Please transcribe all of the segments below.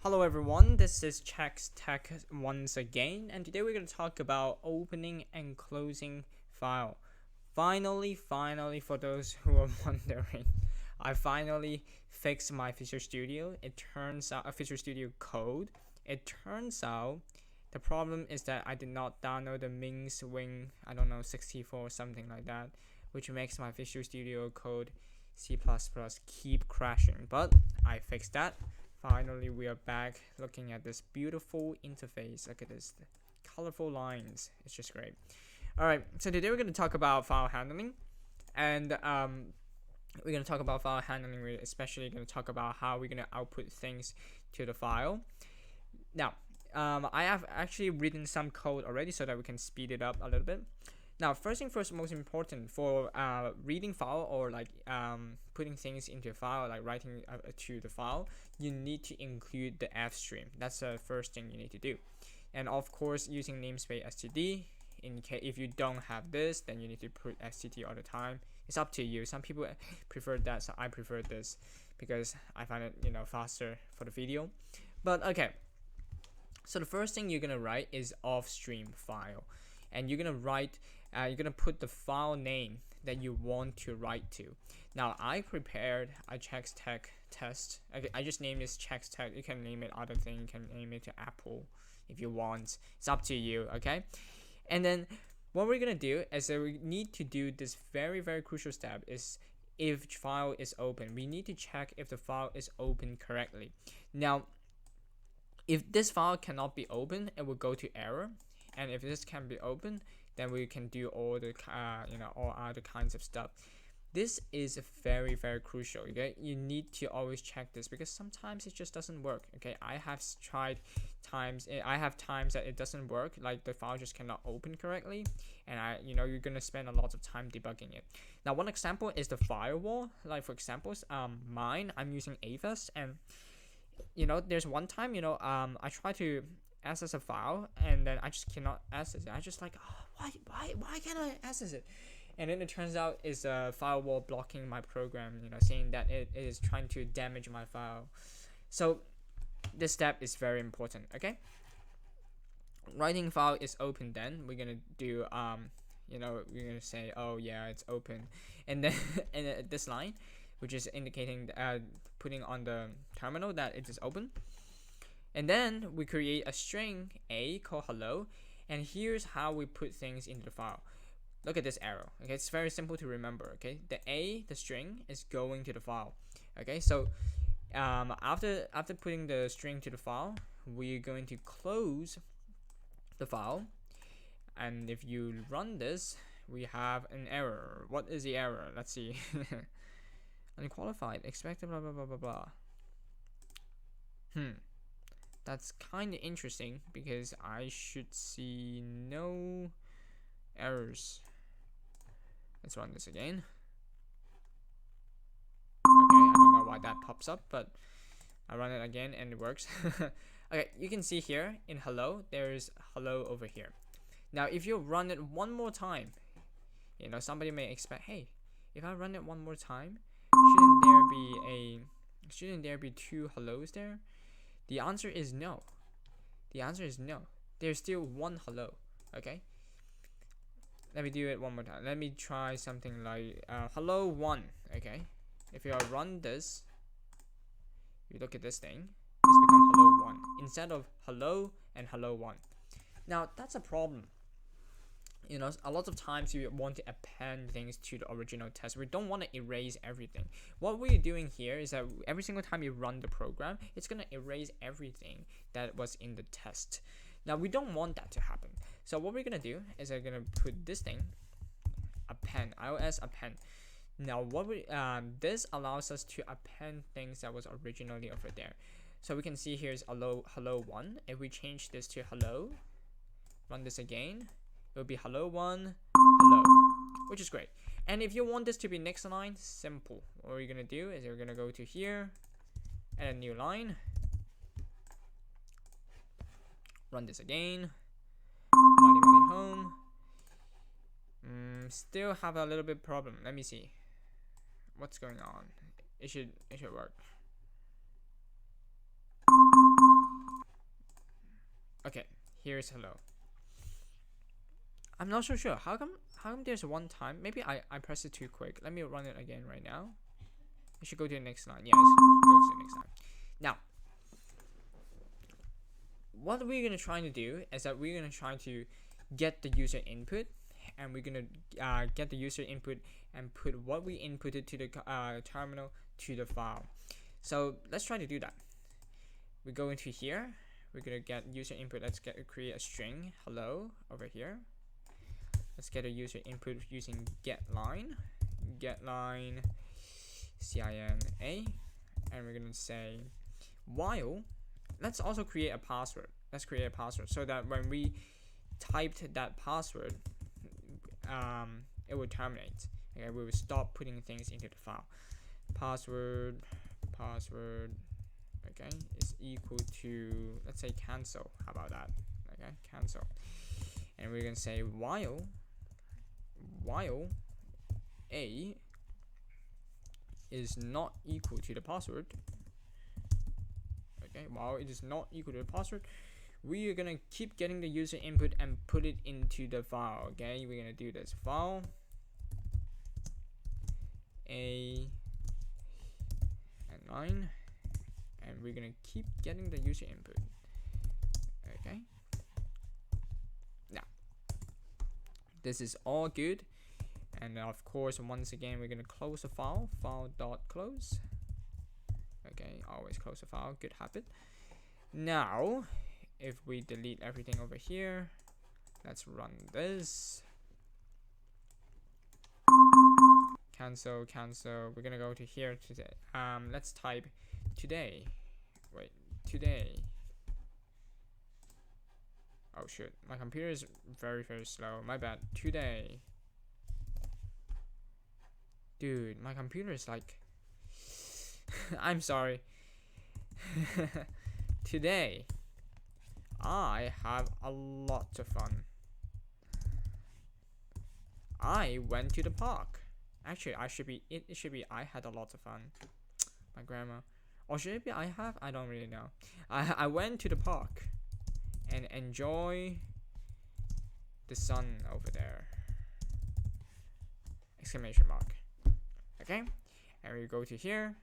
Hello everyone, this is Chex Tech once again, and today we're going to talk about opening and closing file. Finally, for those who are wondering, I finally fixed my Visual Studio. It turns out, a Visual Studio code. It turns out the problem is that I did not download the MinSwing, 64 or something like that, which makes my Visual Studio code C++ keep crashing, but I fixed that. Finally, we are back looking at this beautiful interface. Look at this, colorful lines. It's just great. All right, so today we're going to talk about file handling, and we're going to talk about file handling. We're especially going to talk about how we're going to output things to the file. Now, I have actually written some code already so that we can speed it up a little bit. Now, first thing first, most important for reading file or like putting things into a file, like writing to the file, you need to include the f stream. That's the first thing you need to do. And of course, using namespace std. In case if you don't have this, then you need to put std all the time. It's up to you. Some people prefer that, so I prefer this because I find it faster for the video. But okay. So the first thing you're gonna write is off stream file, and you're gonna write. You're gonna put the file name that you want to write to. Now I prepared a Chex Tech test. Okay, I just named this Chex Tech. You can name it other thing. You can name it to Apple if you want. It's up to you. Okay, and then what we're gonna do is that we need to do this very crucial step is if file is open. We need to check if the file is open correctly. Now, if this file cannot be opened, it will go to error, and if this can be opened, then we can do all the all other kinds of stuff. This is very crucial. Okay, you need to always check this because sometimes it just doesn't work. Okay, I have tried times. I have times that it doesn't work, like the file just cannot open correctly, and you're gonna spend a lot of time debugging it. Now, one example is the firewall. Like for examples, mine, I'm using AVEST, and there's one time I try to access a file and then I just cannot access it. I just like, oh, why can't I access it? And then it turns out it's a firewall blocking my program, saying that it is trying to damage my file. So this step is very important. Okay, writing file is open. Then we're gonna do we're gonna say, oh yeah, it's open, and then and this line, which is indicating putting on the terminal that it is open. And then we create a string a called hello, and here's how we put things into the file. Look at this arrow. Okay, it's very simple to remember. Okay, the string is going to the file. Okay, so after putting the string to the file, we're going to close the file, and if you run this, we have an error. What is the error? Let's see. Unqualified, expected, blah blah blah blah blah. That's kind of interesting because I should see no errors. Let's run this again. Okay, I don't know why that pops up, but I run it again and it works. Okay, you can see here in hello, there's hello over here. Now, if you run it one more time, somebody may expect, hey, if I run it one more time, shouldn't there be two hellos there? The answer is no. There's still one hello. Okay, let me do it one more time. Let me try something like hello 1. Okay, if you run this, you look at this thing, this becomes hello 1 instead of hello and hello 1. Now that's a problem. A lot of times you want to append things to the original test. We don't want to erase everything. What we're doing here is that every single time you run the program, it's going to erase everything that was in the test. Now, we don't want that to happen. So what we're going to do is we're going to put this thing, append, iOS append. Now, this allows us to append things that was originally over there. So we can see here's hello 1. If we change this to hello, run this again, it will be hello 1, hello, which is great. And if you want this to be next line, simple. What we're gonna do is we're gonna go to here, add a new line, run this again, money home. Still have a little bit problem. Let me see what's going on. It should work. here's hello. I'm not so sure. How come there's one time? Maybe I pressed it too quick. Let me run it again right now. I should go to the next line. Yes, go to the next line. Now, what we're gonna try to do is that we're gonna try to get the user input, and we're gonna get the user input and put what we inputted to the terminal to the file. So let's try to do that. We go into here. We're gonna get user input. Let's create a string hello over here. Let's get a user input using getLine CINA, and we're gonna say while. Let's also create a password. Let's create a password so that when we typed that password, it will terminate. Okay, we will stop putting things into the file. Password, okay, is equal to, let's say, cancel. How about that? Okay, cancel. And we're gonna say while a is not equal to the password. Okay, while it is not equal to the password, we are gonna keep getting the user input and put it into the file. Okay, we're gonna do this file a and 9, and we're gonna keep getting the user input. Okay, now this is all good, and of course once again we're gonna close the file.close. Okay, always close the file, good habit. Now if we delete everything over here, let's run this. Cancel. We're gonna go to here today. Let's type today. Wait, today. Oh shoot, my computer is very slow. My bad. Today. Dude, my computer is like I'm sorry. Today I have a lot of fun. I went to the park. Actually, it should be I had a lot of fun. My grandma. Or should it be I have? I don't really know. I went to the park and enjoy the sun over there. Exclamation mark. Okay? And we go to here.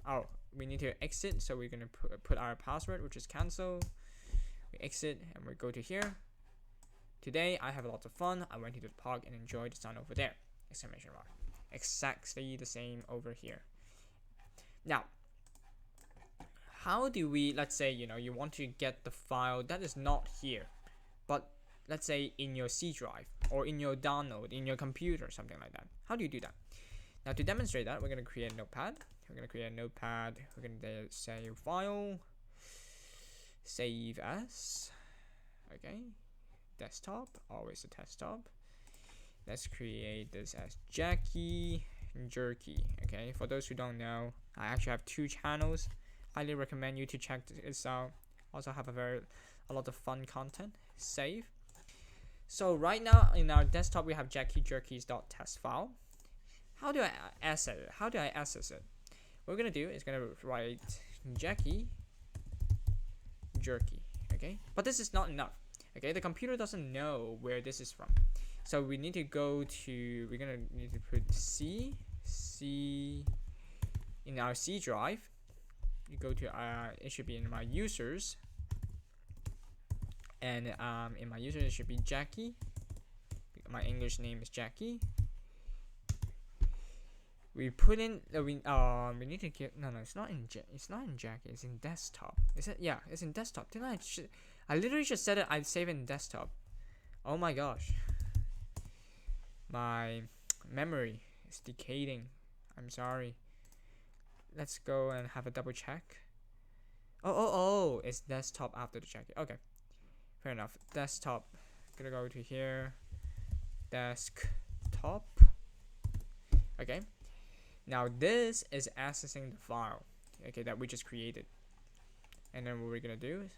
Oh, we need to exit, so we're gonna put our password, which is cancel. We exit and we go to here. Today I have a lot of fun. I went to the park and enjoyed the sun over there. Exclamation mark. Exactly the same over here. Now, how do we, let's say, you want to get the file that is not here, but let's say in your C drive or in your download in your computer, something like that. How do you do that? Now to demonstrate that, we're going to create a notepad. We're going to create a notepad. We're going to say file, save as, okay, desktop, always a desktop. Let's create this as Jackie Jerky. Okay, for those who don't know, I actually have 2 channels. Highly recommend you to check this out. Also have a lot of fun content. Save. So right now in our desktop we have JackieJerkies.test file. How do I access it? What we're gonna do is gonna write Jackie Jerky. Okay, but this is not enough. Okay, the computer doesn't know where this is from. So we need to go to, we're gonna need to put C in our C drive. You go to it should be in my users, and in my users it should be Jackie. My English name is Jackie. We put in we need to get it's not in Jackie. It's in desktop. Is it? Yeah, it's in desktop. Didn't I literally just said it. I'd save it in desktop. Oh my gosh. My memory is decaying. I'm sorry. Let's go and have a double check. Oh, it's desktop after the check. Okay, fair enough. Desktop. Gonna go to here. Desktop. Okay. Now this is accessing the file, okay, that we just created. And then what we're gonna do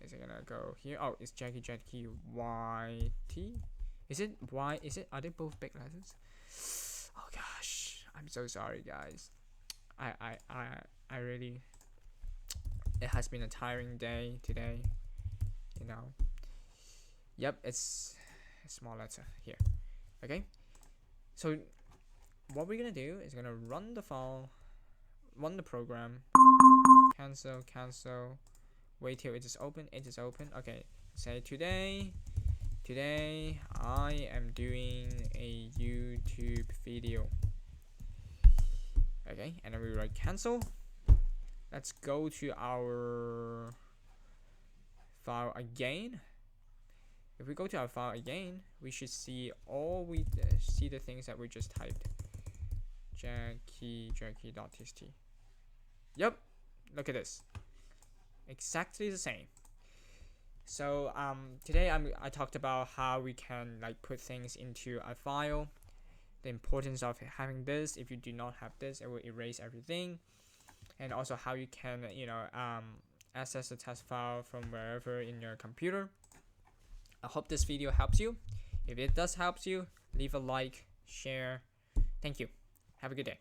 is we're gonna go here. Oh, it's Jackie YT. Is it Y? Is it? Are they both big letters? Oh gosh, I'm so sorry, guys. I really. It has been a tiring day today, Yep, it's a small letter here. Okay, so what we're gonna do is gonna run the file, run the program, cancel, wait till it is open. It is open. Okay, say today I am doing a YouTube video. Okay, and then we write cancel. Let's go to our file again. If we go to our file again, we should see see the things that we just typed. Jackie.txt. Yep, look at this. Exactly the same. So today I talked about how we can like put things into a file, the importance of having this. If you do not have this, it will erase everything, and also how you can access the test file from wherever in your computer. I hope this video helps you. If it does help you, leave a like, share. Thank you. Have a good day.